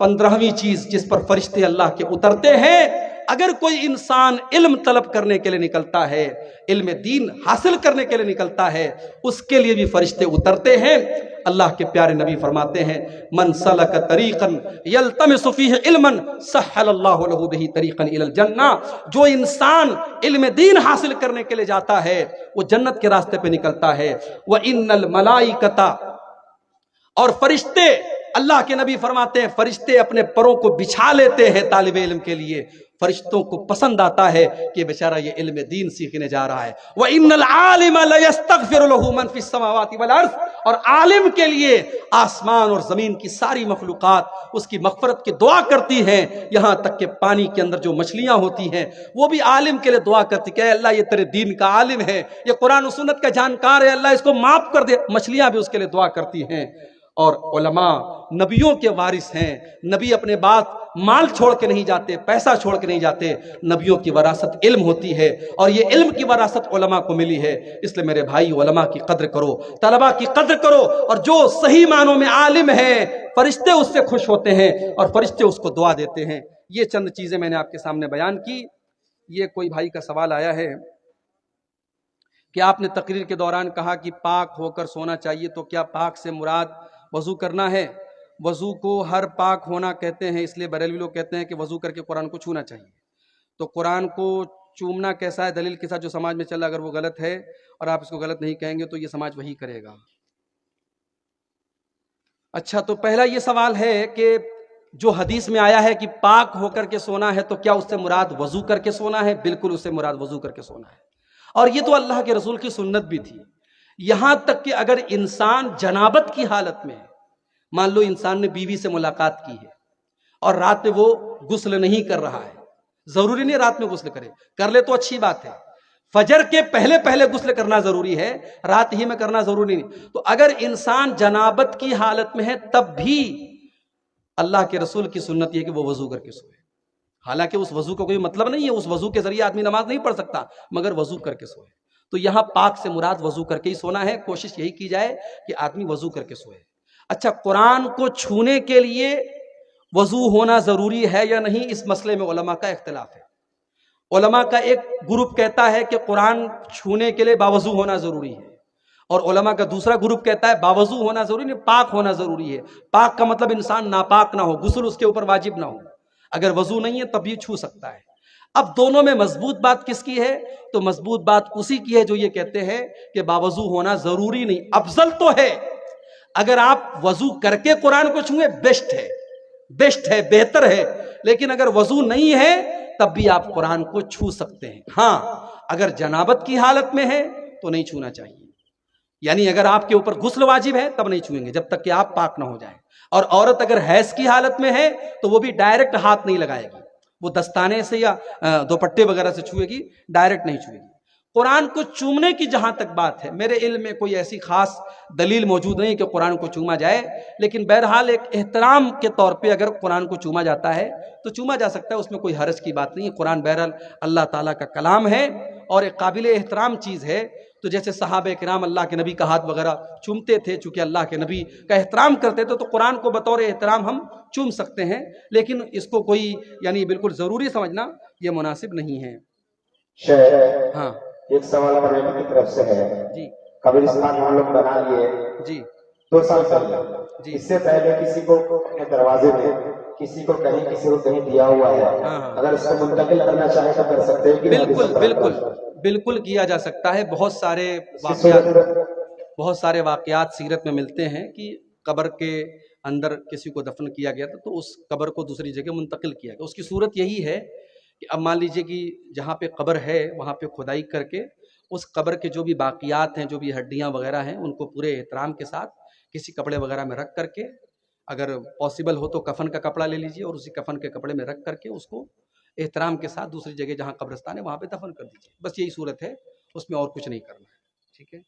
15वीं चीज जिस पर फरिश्ते अल्लाह के उतरते हैं, अगर कोई इंसान इल्म तलब करने के लिए निकलता है, इल्म दीन हासिल करने के लिए निकलता है, उसके लिए भी फरिश्ते उतरते हैं। अल्लाह के प्यारे नबी फरमाते हैं, मन सलक तरीक़न यल्तमिसु फीहि इल्मन सहलल्लाहु लहू बिही तरीक़न इलल जन्ना। जो इंसान इल्म दीन हासिल करने के लिए जाता है, वो जन्नत के रास्ते पे निकलता है। व इन्नल मलाइकता, और फरिश्ते, अल्लाह के नबी फरमाते हैं फरिश्ते अपने परों को बिछा लेते हैं तालिब इल्म के लिए। फरिश्तों को पसंद आता है कि बेचारा ये इल्म दीन सीखने जा रहा है। व इन्नल आलिमा लयस्तगफिरु लहू मन फिस समावाति वल अर्ज़, और आलिम के लिए आसमान और जमीन की सारी मखलूकात उसकी मग़फ़िरत की दुआ करती हैं। यहाँ तक कि पानी के अंदर जो मछलियां होती हैं वो भी आलिम के लिए दुआ करती कि अल्लाह ये तेरे दीन का आलिम है, ये कुरान और सुन्नत का जानकार है, अल्लाह इसको माफ कर दे। मछलियां भी उसके लिए दुआ करती हैं। और उलमा नबियों के वारिस हैं। नबी अपने बात माल छोड़ के नहीं जाते, पैसा छोड़ के नहीं जाते। नबियों की वरासत इल्म होती है, और ये इल्म की वरासत उलमा को मिली है। इसलिए मेरे भाई, उलमा की कद्र करो, तलबा की कद्र करो, और जो सही मानों में आलिम है, फरिश्ते उससे खुश होते हैं और फरिश्ते उसको दुआ देते हैं। ये चंद चीजें मैंने आपके सामने बयान की। ये कोई भाई का सवाल आया है कि आपने तकरीर के दौरान कहा कि पाक होकर सोना चाहिए, तो क्या पाक से मुराद वज़ू करना है? वज़ू को हर पाक होना कहते हैं, इसलिए बरेलवी लोग कहते हैं कि वज़ू करके कुरान को छूना चाहिए। तो कुरान को चूमना कैसा है, दलील के साथ जो समाज में चला, अगर वो गलत है और आप इसको गलत नहीं कहेंगे तो ये समाज वही करेगा। अच्छा, तो पहला ये सवाल है कि जो हदीस में आया है कि पाक होकर के सोना है, तो क्या उससे मुराद वज़ू करके सोना है? बिल्कुल उससे मुराद वज़ू करके सोना है, और ये तो अल्लाह के रसूल की सुन्नत भी थी। यहां तक कि अगर इंसान जनाबत की हालत में है, मान लो इंसान ने बीवी से मुलाकात की है और रात में वो गुस्ल नहीं कर रहा है, जरूरी नहीं रात में गुस्ल करे, कर ले तो अच्छी बात है, फजर के पहले पहले गुस्ल करना जरूरी है, रात ही में करना जरूरी नहीं। तो अगर इंसान जनाबत की हालत में है तब भी अल्लाह के रसूल की सुन्नत है कि वो वजू करके सोए। हालांकि उस वजू का कोई मतलब नहीं है, उस वजू के जरिए आदमी नमाज नहीं पढ़ सकता, मगर वजू करके सोए। तो यहां पाक से मुराद वजू करके ही सोना है। कोशिश यही की जाए कि आदमी वजू करके सोए। अच्छा, कुरान को छूने के लिए वजू होना जरूरी है या नहीं, इस मसले में उलमा का इख्तिलाफ है। उलमा का एक ग्रुप कहता है कि कुरान छूने के लिए बावजू होना जरूरी है, और उलमा का दूसरा ग्रुप कहता है बावजू होना जरूरी नहीं, पाक होना जरूरी है। पाक का मतलब इंसान नापाक ना हो, गुस्ल उसके ऊपर वाजिब ना हो, अगर वजू नहीं है तब भी छू सकता है। अब दोनों में मजबूत बात किसकी है? तो मजबूत बात उसी की है जो ये कहते हैं कि बावजू होना जरूरी नहीं, अफजल तो है। अगर आप वजू करके कुरान को छुए बेस्ट है, बेस्ट है, बेहतर है। लेकिन अगर वजू नहीं है तब भी आप कुरान को छू सकते हैं। हाँ, अगर जनाबत की हालत में है तो नहीं छूना चाहिए, यानी अगर आपके ऊपर गुस्ल वाजिब है तब नहीं छुएंगे जब तक कि आप पाक ना हो जाए। और औरत अगर हैज की हालत में है तो वो भी डायरेक्ट हाथ नहीं लगाएगी, वो दस्ताने से या दुपट्टे वगैरह से छुएगी, डायरेक्ट नहीं छुएगी। कुरान को चूमने की जहां तक बात है, मेरे इल्म में कोई ऐसी खास दलील मौजूद नहीं कि कुरान को चूमा जाए, लेकिन बहरहाल एक एहतराम के तौर पे अगर कुरान को चूमा जाता है तो चूमा जा सकता है, उसमें कोई हरज की बात नहीं है। कुरान बहरहाल अल्लाह ताला का कलाम है और एक काबिल एहतराम चीज़ है। तो जैसे सहाबे किराम अल्लाह के नबी का हाथ वगैरह चूमते थे, चूंकि अल्लाह के नबी का एहतराम करते थे, तो कुरान को बतौर एहतराम हम चूम सकते हैं, लेकिन इसको कोई यानी बिल्कुल ज़रूरी समझना ये मुनासिब नहीं है। हाँ, एक सवाल बरेली की तरफ से है जी कब्रिस्तान हम लोग बना लिए जी 2 साल पहले जी। इससे पहले किसी को अपने दरवाजे में किसी को कहीं दिया हुआ है, हाँ। अगर उसको मुंतकिल करना चाहे तो कर सकते हैं कि बिल्कुल बिल्कुल बिल्कुल किया जा सकता है। बहुत सारे वाकयात सीरत में मिलते हैं कि कब्र के अंदर किसी को दफन किया गया था तो उस कब्र को दूसरी जगह मुंतकिल किया गया। उसकी सूरत यही है कि अब मान लीजिए कि जहाँ पे कब्र है वहाँ पे खुदाई करके उस कब्र के जो भी बाकियात हैं, जो भी हड्डियाँ वगैरह हैं, उनको पूरे एहतराम के साथ किसी कपड़े वगैरह में रख करके, अगर पॉसिबल हो तो कफन का कपड़ा ले लीजिए और उसी कफन के कपड़े में रख करके उसको एहतराम के साथ दूसरी जगह जहाँ कब्रिस्तान है वहाँ पे दफन कर दीजिए। बस यही सूरत है, उसमें और कुछ नहीं करना है। ठीक है।